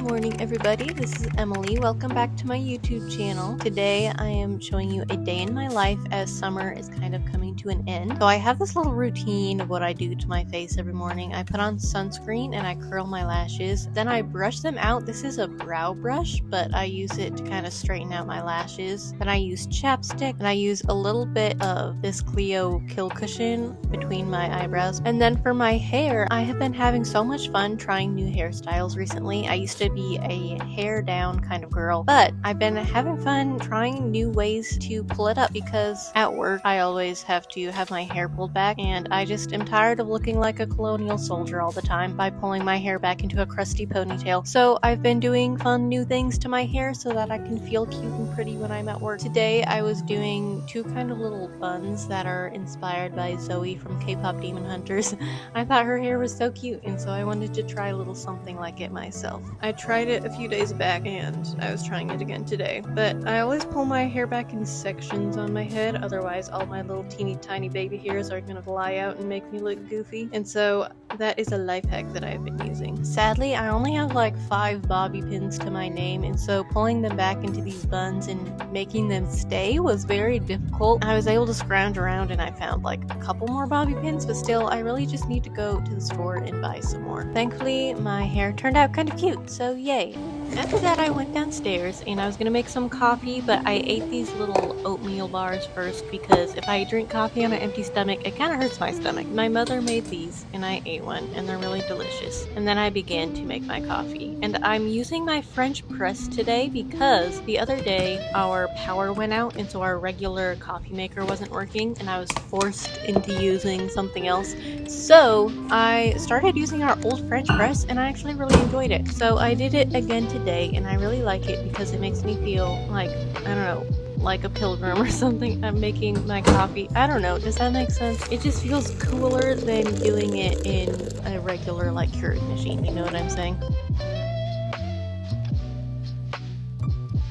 morning, everybody. This is Emily. Welcome back to my YouTube channel. Today I am showing you a day in my life as summer is kind of coming to an end. So I have this little routine of what I do to my face every morning. I put on sunscreen and I curl my lashes. Then I brush them out. This is a brow brush, but I use it to kind of straighten out my lashes. Then I use chapstick and I use a little bit of this Clio Kill Cushion between my eyebrows. And then for my hair, I have been having so much fun trying new hairstyles recently. I used to be a hair down kind of girl, but I've been having fun trying new ways to pull it up because at work I always have to have my hair pulled back, and I just am tired of looking like a colonial soldier all the time by pulling my hair back into a crusty ponytail. So I've been doing fun new things to my hair so that I can feel cute and pretty when I'm at work. Today I was doing two kind of little buns that are inspired by Zoe from K-pop Demon Hunters. I thought her hair was so cute, and so I wanted to try a little something like it myself. I tried it a few days back and I was trying it again today, but I always pull my hair back in sections on my head, otherwise all my little teeny tiny baby hairs are gonna fly out and make me look goofy, and so that is a life hack that I've been using. Sadly, I only have like 5 bobby pins to my name, and so pulling them back into these buns and making them stay was very difficult. I was able to scrounge around and I found like a couple more bobby pins, but still I really just need to go to the store and buy some more. Thankfully, my hair turned out kind of cute, so yay. After that, I went downstairs and I was gonna make some coffee, but I ate these little oatmeal bars first because if I drink coffee on an empty stomach, it kind of hurts my stomach. My mother made these and I ate one and they're really delicious. And then I began to make my coffee. And I'm using my French press today because the other day our power went out and so our regular coffee maker wasn't working and I was forced into using something else. So I started using our old French press and I actually really enjoyed it. So I did it again today and I really like it because it makes me feel like, I don't know, like a pilgrim or something. I'm making my coffee. I don't know, does that make sense? It just feels cooler than doing it in a regular like Keurig machine, you know what I'm saying?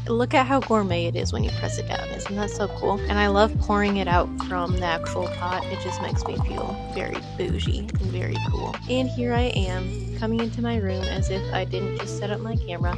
Look at how gourmet it is when you press it down. Isn't that so cool? And I love pouring it out from the actual pot. It just makes me feel very bougie and very cool. And here I am coming into my room as if I didn't just set up my camera.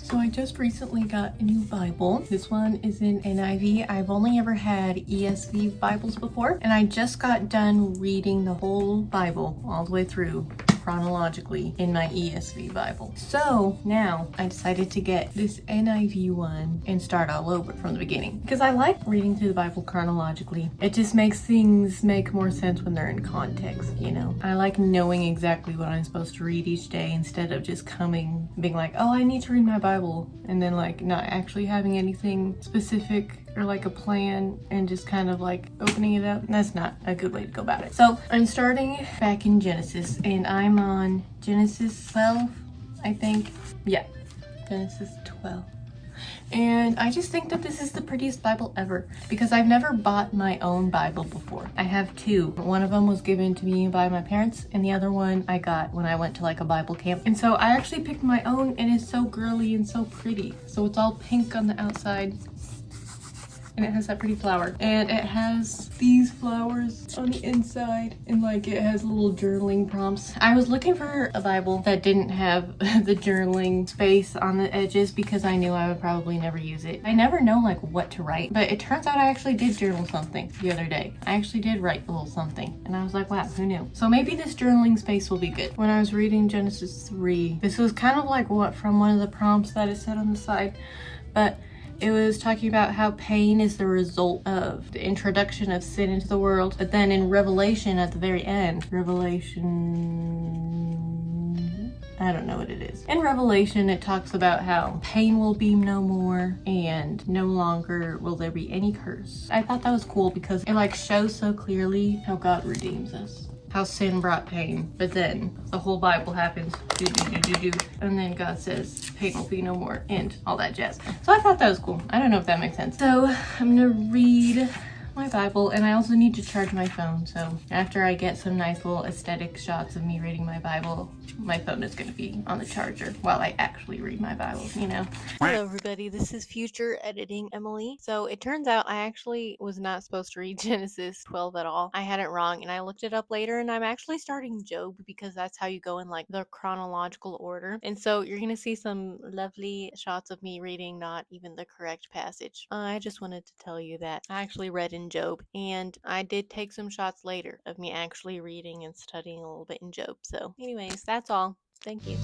So I just recently got a new Bible. This one is in NIV. I've only ever had ESV Bibles before, and I just got done reading the whole Bible all the way through chronologically in my ESV Bible. So now I decided to get this NIV one and start all over from the beginning because I like reading through the Bible chronologically. It just makes things make more sense when they're in context, you know? I like knowing exactly what I'm supposed to read each day instead of just being like, oh, I need to read my Bible, and then like not actually having anything specific or like a plan and just kind of like opening it up. That's not a good way to go about it. So I'm starting back in Genesis and I'm on Genesis 12, I think. Yeah, Genesis 12. And I just think that this is the prettiest Bible ever because I've never bought my own Bible before. I have 2. One of them was given to me by my parents and the other one I got when I went to like a Bible camp. And so I actually picked my own and it's so girly and so pretty. So it's all pink on the outside. And it has that pretty flower, and it has these flowers on the inside, and like it has little journaling prompts. I was looking for a Bible that didn't have the journaling space on the edges because I knew I would probably never use it. I never know like what to write, but it turns out I actually did journal something the other day. I actually did write a little something and I was like, wow, who knew? So maybe this journaling space will be good. When I was reading Genesis 3, this was kind of like what from one of the prompts that is set on the side, but it was talking about how pain is the result of the introduction of sin into the world. But then in Revelation at the very end, I don't know what it is. In Revelation, it talks about how pain will be no more and no longer will there be any curse. I thought that was cool because it like shows so clearly how God redeems us. How sin brought pain, but then the whole Bible happens, and then God says pain will be no more, and all that jazz. So I thought that was cool. I don't know if that makes sense. So I'm gonna read my Bible, and I also need to charge my phone. So after I get some nice little aesthetic shots of me reading my Bible, my phone is going to be on the charger while I actually read my Bible, you know. Hello everybody, this is future editing Emily. So it turns out I actually was not supposed to read Genesis 12 at all. I had it wrong, and I looked it up later, and I'm actually starting Job because that's how you go in like the chronological order. And so you're going to see some lovely shots of me reading not even the correct passage. I just wanted to tell you that I actually read in Job, and I did take some shots later of me actually reading and studying a little bit in Job. So anyways, that's all. Thank you.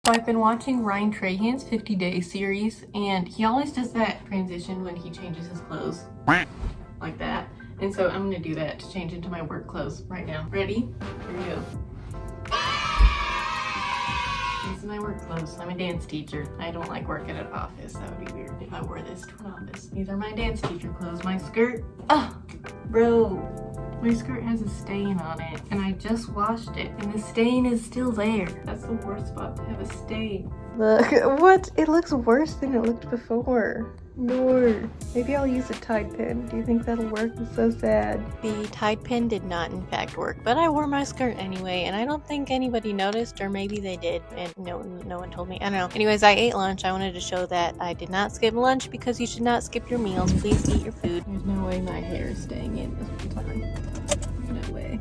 So I've been watching Ryan Trahan's 50-day series, and he always does that transition when he changes his clothes. Like that. And so I'm going to do that to change into my work clothes right now. Ready? Here we go. These are my work clothes. I'm a dance teacher. I don't like working at an office. That would be weird if I wore this to an office. These are my dance teacher clothes. My skirt. Oh, bro. My skirt has a stain on it, and I just washed it, and the stain is still there. That's the worst spot to have a stain. Look, what? It looks worse than it looked before. Lord. Maybe I'll use a Tide pen. Do you think that'll work? It's so sad. The Tide pen did not in fact work, but I wore my skirt anyway, and I don't think anybody noticed, or maybe they did, and no one told me. I don't know. Anyways, I ate lunch. I wanted to show that I did not skip lunch because you should not skip your meals. Please eat your food. There's no way my hair is staying in this whole time. No way.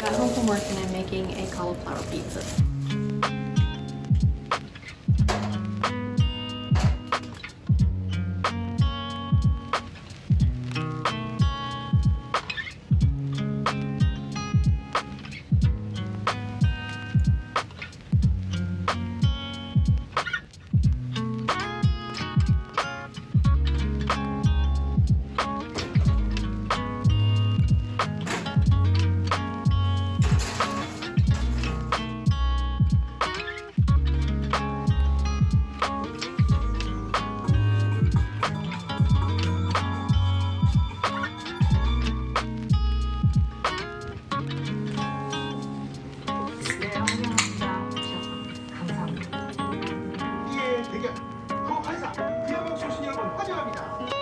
Got home from work and I'm making a cauliflower pizza.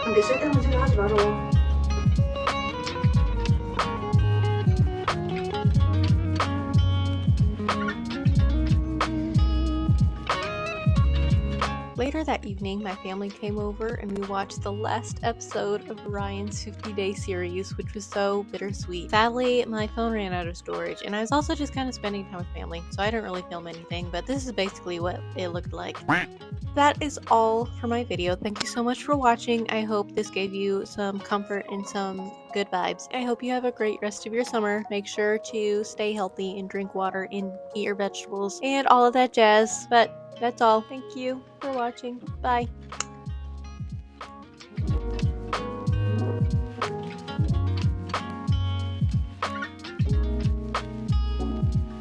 근데 쓸데없는 생각 하지 말어. Later that evening, my family came over and we watched the last episode of Ryan's 50-day series, which was so bittersweet. Sadly, my phone ran out of storage, and I was also just kind of spending time with family, so I didn't really film anything, but this is basically what it looked like. That is all for my video. Thank you so much for watching. I hope this gave you some comfort and some good vibes. I hope you have a great rest of your summer. Make sure to stay healthy and drink water and eat your vegetables and all of that jazz. But that's all. Thank you for watching. Bye.